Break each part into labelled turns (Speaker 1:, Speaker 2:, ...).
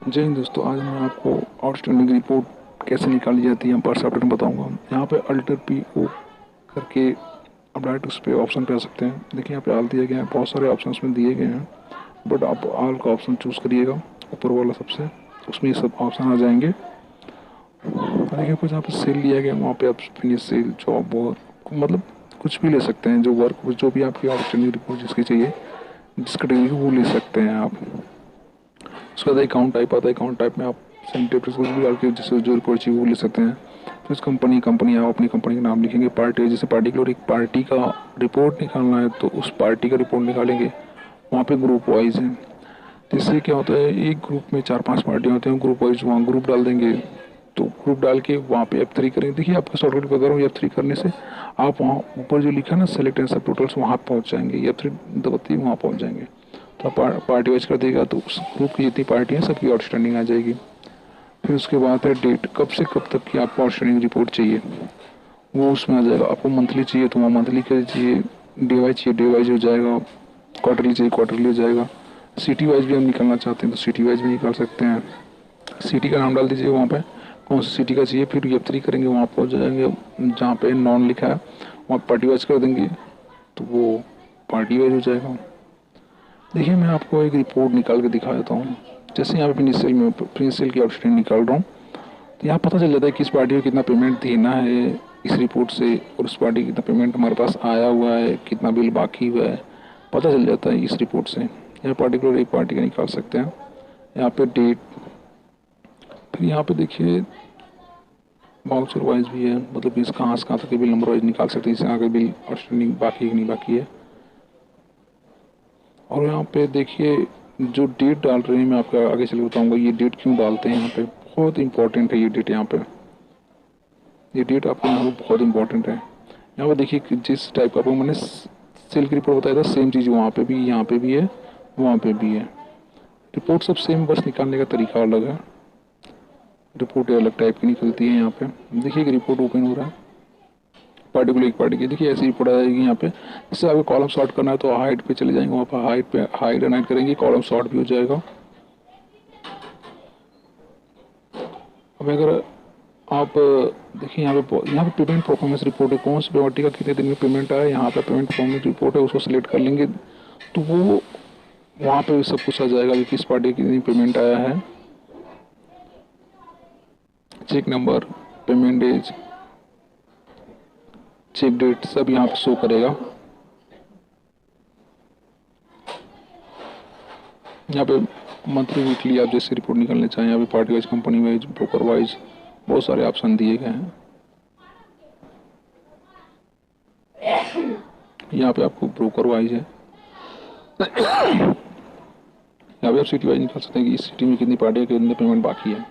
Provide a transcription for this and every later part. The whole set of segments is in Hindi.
Speaker 1: जय हिंद दोस्तों। आज मैं आपको आउटस्टैंडिंग रिपोर्ट कैसे निकाली जाती है यहाँ पर सॉफ्टवेयर में बताऊंगा। यहाँ पे अल्टर पी ओ करके आप डायरेक्ट उस पर ऑप्शन पे आ सकते हैं। देखिए यहाँ पे ऑल दिए गए हैं, बहुत सारे ऑप्शन उसमें दिए गए हैं, बट आप ऑल का ऑप्शन चूज़ करिएगा, ऊपर वाला सबसे, उसमें ये सब ऑप्शन आ जाएंगे। और देखिए कुछ यहाँ पे सेल लिया गया, वहाँ पे आप फिनिश सेल जॉब और मतलब कुछ भी ले सकते हैं, जो वर्क जो भी आपकी आउटस्टैंडिंग रिपोर्ट जिसकी चाहिए, जिस कैटेगरी की वो ले सकते हैं आप। उसके बाद अकाउंट टाइप आता है, अकाउंट टाइप में आप सेंटर कुछ भी डाल के जिससे जो रिपोर्ट चाहिए वो ले सकते हैं। फिर कंपनी आप अपनी कंपनी का नाम लिखेंगे। पार्टी जैसे पार्टिकुलर एक पार्टी का रिपोर्ट निकालना है तो उस पार्टी का रिपोर्ट निकालेंगे। वहाँ पे ग्रुप वाइज है, जिससे क्या होता है एक ग्रुप में 4-5 पार्टियाँ होती हैं, ग्रुप वाइज वहाँ ग्रुप डाल देंगे। तो ग्रुप डाल के वहाँ पे F3 करेंगे। देखिए आपका शॉर्टकट बता रहा हूँ, F3 करने से आप वहाँ ऊपर जो लिखा है ना सेलेक्ट एंड सब टोटल्स, वहाँ पहुँच जाएंगे। F3 दबाते ही वहाँ पहुँच जाएंगे। तो आप पार्टी वाइज कर देगा तो उस ग्रुप की जितनी पार्टी है सबकी आउटस्टैंडिंग आ जाएगी। फिर उसके बाद है डेट, कब से कब तक की आपको आउटस्टैंडिंग रिपोर्ट चाहिए वो उसमें आ जाएगा। आपको मंथली चाहिए तो वहाँ मंथली का चाहिए, डे वाइज चाहिए डे वाइज हो जाएगा, क्वार्टरली चाहिए क्वार्टरली हो जाएगा। सिटी वाइज भी हम निकालना चाहते हैं तो सिटी वाइज भी निकाल सकते हैं। सिटी का नाम डाल दीजिए वहाँ पे कौन सी सिटी का चाहिए, फिर F3 करेंगे, वहाँ पहुँच जाएंगे। जहाँ पे नॉन लिखा है वहाँ पार्टी वाइज कर देंगे तो वो पार्टी वाइज हो जाएगा। देखिए मैं आपको एक रिपोर्ट निकाल के दिखा देता हूँ। जैसे यहाँ पे फिनिशियल की आउटस्टैंडिंग निकाल रहा हूँ तो यहाँ पता चल जाता है कि इस पार्टी को कितना पेमेंट देना है इस रिपोर्ट से, और उस पार्टी का कितना पेमेंट हमारे पास आया हुआ है, कितना बिल बाकी हुआ है, पता चल जाता है इस रिपोर्ट से। यह पार्टिकुलर एक पार्टी का निकाल सकते हैं। यहाँ पे डेट, फिर यहाँ पे देखिए वाउचर वाइज भी है, मतलब इस कहाँ से कहाँ तक के बिल नंबर वाइज निकाल सकते हैं, इससे आगे बिल आउटस्टैंडिंग बाकी है कि नहीं बाकी है। और यहाँ पे देखिए जो डेट डाल रहे हैं, मैं आपको आगे चल बताऊंगा ये डेट क्यों डालते हैं। यहाँ पे बहुत इंपॉर्टेंट है ये डेट। यहाँ पे ये डेट आपको यहाँ पे बहुत इंपॉर्टेंट है। यहाँ पे देखिए कि जिस टाइप का आपको मैंने सेल की रिपोर्ट बताया था सेम चीज़ वहाँ पे भी, यहाँ पे भी है, वहाँ पे भी है। रिपोर्ट सब सेम, बस निकालने का तरीका अलग है। रिपोर्ट अलग टाइप की निकलती है। यहाँ पे देखिए एक रिपोर्ट ओपन हो रहा है पार्टिकुलर एक पार्टी की। देखिए ऐसी रिपोर्ट आ जाएगी यहाँ पे। इससे आपको कॉलम सॉर्ट करना है तो हाइट पे चले जाएंगे, वहाँ पर हाइट पे हाइट एंड हाइट करेंगे, कॉलम सॉर्ट भी हो जाएगा। अब अगर आप देखिए यहाँ पे पेमेंट परफॉर्मेंस रिपोर्ट है, कौन सी पार्टी का कितने दिन में पेमेंट आया, यहाँ पे पेमेंट परफॉर्मेंस रिपोर्ट है, उसको सिलेक्ट कर लेंगे तो वो वहाँ पे सब कुछ आ जाएगा कि किस पार्टी का कितनी पेमेंट आया है, check number, payment days, check date सब यहाँ पे शो करेगा। यहाँ पे मंथली वीकली आप जैसे रिपोर्ट निकालना चाहें, यहाँ पे party wise, company wise, broker wise बहुत सारे ऑप्शन दिए गए हैं। यहाँ पे आपको ब्रोकर वाइज है, यहाँ पे आप सिटी वाइज निकाल सकते हैं कि इस सिटी में कितनी पार्टी है, कितने पेमेंट बाकी है।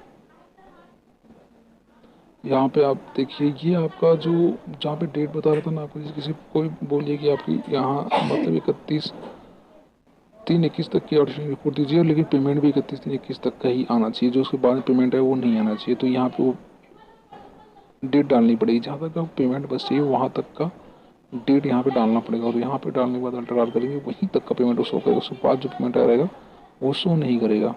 Speaker 1: यहाँ पे आप देखिए ये आपका जो जहाँ पे डेट बता रहा था ना आपको, जैसे किसी कोई बोलिए कि आपकी यहाँ मतलब 31/3/21 तक की आउटस्टैंडिंग रिपोर्ट दीजिए, लेकिन पेमेंट भी 31/3/21 तक का ही आना चाहिए, जो उसके बाद पेमेंट है वो नहीं आना चाहिए। तो यहाँ पे वो डेट डालनी पड़ेगी, जहाँ तक का पेमेंट बस चाहिए वहाँ तक का डेट यहाँ पे डालना पड़ेगा। और यहाँ पे डालने के बाद अल्टर करेंगे वहीं तक का पेमेंट वो शो करेगा, उसके बाद जो पेमेंट आ रहेगा वो शो नहीं करेगा।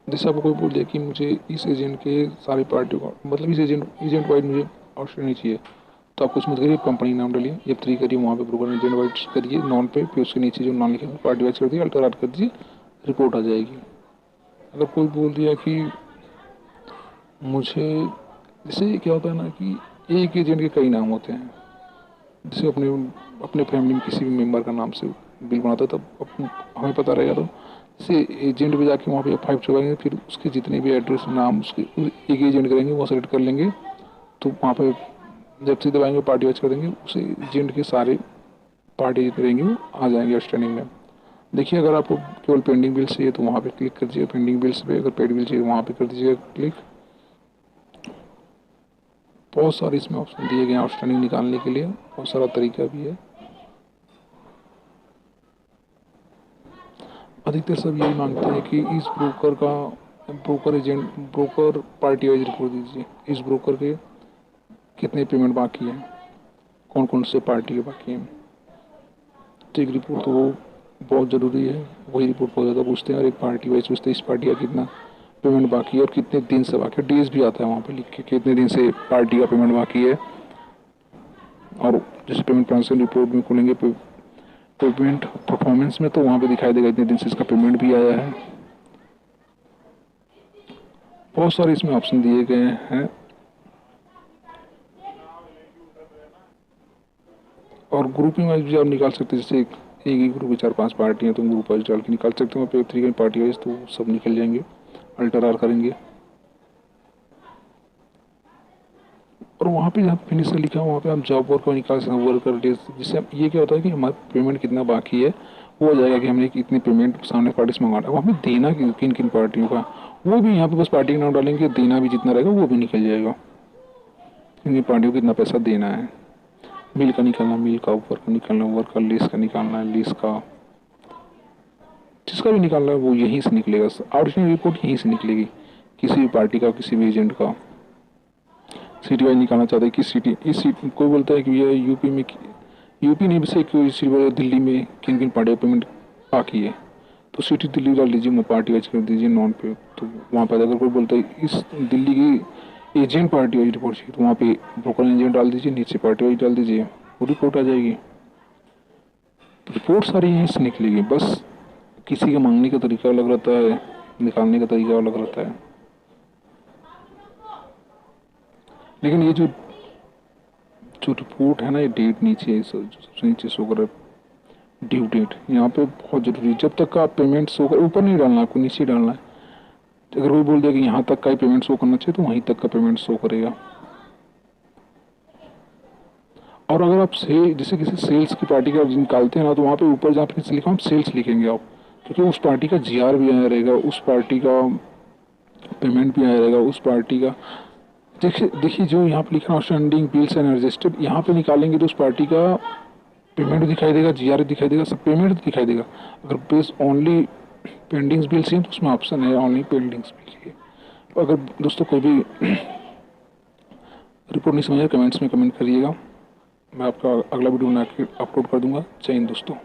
Speaker 1: जैसे आपको कोई बोल दिया कि मुझे इस एजेंट के सारी पार्टियों का मतलब इस एजेंट वाइज मुझे आउटस्टैंडिंग चाहिए, तो आप कुछ मत करिए, कंपनी नाम डालिए, F3 करिए, वहाँ पे ब्रोकर एजेंट वाइज करिए नॉन पे, फिर उसके नीचे जो नॉन लिखे पार्टी वाइज कर दिए, अल्टर कर दीजिए, रिपोर्ट आ जाएगी। अगर कोई बोल दिया कि मुझे, जैसे क्या होता है ना कि एक एजेंट के कई नाम होते हैं, जैसे अपने अपने फैमिली में किसी भी मेंबर का नाम से बिल बनाता है तब हमें पता रहेगा। तो जैसे एजेंट पे जाके वहाँ पे F5 चुकाएंगे, फिर उसके जितने भी एड्रेस नाम उसके एक एजेंट करेंगे, वो सेलेक्ट कर लेंगे, तो वहाँ पे जब से दबाएंगे पार्टी वाइज कर देंगे, उस एजेंट के सारे पार्टी जितने रहेंगे वो आ जाएंगे आउटस्टैंडिंग में। देखिए अगर आपको केवल पेंडिंग बिल चाहिए तो वहाँ पे क्लिक कर दीजिए पेंडिंग बिल्स पे, अगर पेड बिल चाहिए वहाँ पे कर दीजिएगा क्लिक। बहुत सारे इसमें ऑप्शन दिए गए हैं आउटस्टैंडिंग निकालने के लिए, बहुत सारा तरीका भी है। अधिकतर सब यही मांगते हैं कि इस broker agent broker party wise report दीजिए, इस ब्रोकर के कितने पेमेंट बाकी हैं, कौन कौन से पार्टी के बाकी हैं। तो एक रिपोर्ट तो वो बहुत ज़रूरी है, वही रिपोर्ट बहुत ज़्यादा पूछते हैं और एक पार्टी वाइज पूछते हैं इस पार्टी का कितना पेमेंट बाकी है और कितने दिन से बाकी है। डेज भी आता है वहाँ पे लिख के कितने दिन से पार्टी का पेमेंट बाकी है। और जैसे पेमेंट ट्रांजेक्शन रिपोर्ट में खोलेंगे पेमेंट परफॉर्मेंस में, तो वहाँ पे दिखाई देगा इतने दिन से इसका पेमेंट भी आया है। बहुत सारे इसमें ऑप्शन दिए गए हैं और ग्रुपिंग वाइज भी आप निकाल सकते हैं। जैसे एक ही ग्रुप में 4-5 पार्टी हैं तो ग्रुप वाइज डाल के निकाल सकते हैं। वहाँ पे 3 पार्टी वाइज तो सब निकल जाएंगे, अल्टर आर करेंगे और वहाँ पे जहाँ फिनिशर लिखा है वहाँ पे आप जॉब वर्क निकाल सकते हैं, वर्कर डेज। जिससे ये क्या होता है कि हमारा पेमेंट कितना बाकी है वो हो जाएगा कि हमने कितनी पेमेंट सामने पार्टी से मंगवाना है। वहाँ पे देना किन किन पार्टियों का वो भी यहाँ पे बस पार्टी का नाम डालेंगे, देना भी जितना रहेगा वो भी निकल जाएगा, किन किन पार्टियों को कितना पैसा देना है। मिल का निकालना, मिल का ऊपर का निकालना, वर्क का लीज का निकालना है, लीज का जिसका भी निकालना है वो यहीं से निकलेगा। ऑरिजिनल रिपोर्ट यहीं से निकलेगी, किसी भी पार्टी का, किसी भी एजेंट का। सिटी वाइज निकालना चाहते हैं कि सिटी इस सिटी कोई बोलता है कि ये यूपी में, यूपी नहीं से कोई सिटी बोले दिल्ली में किन किन पार्टी पेमेंट बाकी है तो सिटी दिल्ली डाल दीजिए, पार्टी वाइज कर दीजिए नॉन पे। तो वहाँ पर अगर कोई बोलता है इस दिल्ली की एजेंट पार्टी वाइज रिपोर्ट चाहिए तो वहाँ पे ब्रोकर एजेंट डाल दीजिए, नीचे पार्टी वाइज डाल दीजिए, वो रिपोर्ट आ जाएगी। तो रिपोर्ट सारी यहीं से निकलेगी, बस किसी का मांगने का तरीका अलग रहता है, निकालने का तरीका अलग रहता है। लेकिन ये जो जो रिपोर्ट है ना, ये डेट नीचे सबसे नीचे शो कर रहा है, ड्यू डेट यहाँ पे बहुत जरूरी है। जब तक का आप पेमेंट शो कर, ऊपर नहीं डालना, आपको नीचे डालना है। अगर कोई बोल दिया कि यहाँ तक का ही पेमेंट शो करना चाहिए तो वहीं तक का पेमेंट शो करेगा। और अगर आप जैसे किसी सेल्स की पार्टी का निकालते हैं ना तो वहाँ पे ऊपर जहाँ पे लिखा हम सेल्स लिखेंगे आप, क्योंकि उस पार्टी का जीआर भी आया रहेगा, उस पार्टी का पेमेंट भी आया रहेगा, उस पार्टी का देखिए देखिए जो यहाँ पे लिखा है आउटस्टैंडिंग बिल्स एंड रजिस्टर्ड, यहाँ पे निकालेंगे तो उस पार्टी का पेमेंट दिखाई देगा, जीआर दिखाई देगा, सब पेमेंट दिखाई देगा। अगर बेस ओनली पेंडिंग्स बिल्स हैं तो उसमें ऑप्शन है ओनली पेंडिंग्स बिल। अगर दोस्तों कोई भी रिपोर्ट नहीं समझे कमेंट्स में कमेंट करिएगा, मैं आपका अगला वीडियो बना के अपलोड कर दूंगा। जय हिंद दोस्तों।